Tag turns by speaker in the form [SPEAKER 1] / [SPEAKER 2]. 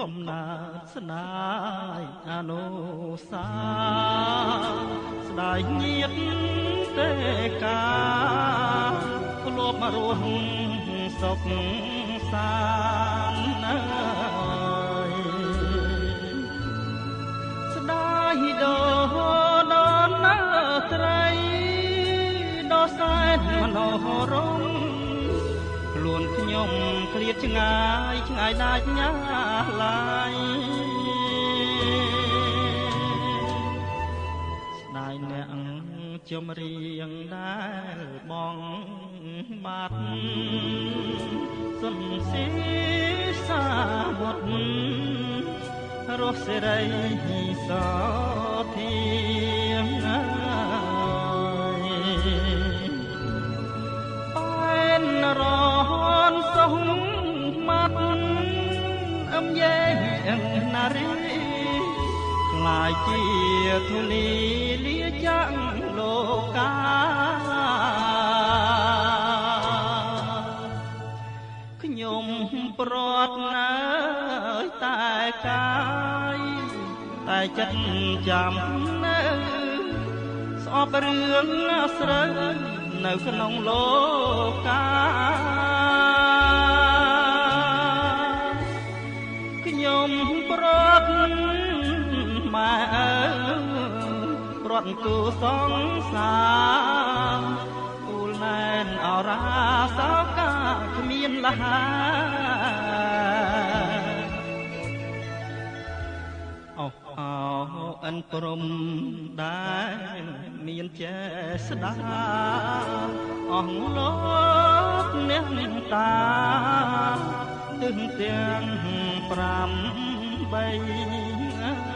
[SPEAKER 1] កំណើតស្នាយអនុសាស្ដាយញាតទេកាធ្លាប់មករស់សុខសាន្តណាយស្ដាយដល់ណាត្រីដល់សែនមនោរម្យខ្លួនខ្ញុំឃ្លាតឆ្ងាយឆ្ងាយដាច់ញ៉ាឡាយស្ដាយអ្នកចំរៀងដែលបងបាត់សុនស៊ីសាបុតរស់សេរីសធាងណាបែនរនសុំមាត់អមយេអឹងណារីខ្លាយជាធូលីលាចាំងលោកកាខ្ញុំប្រត់ណាស់តែកាយតែចិត្តចាំនៅស្អប់រឿងស្រូវនៅក្នុងលោកកាខ្ញុំប្រត់ម៉ែប្រត់គូសង្សារគូលណែនអរាសោកាគ្មានលហាអូអិនព្រំដែរមានចេស្ដាអស់លោកអ្នកតាទឹងទាំង5 3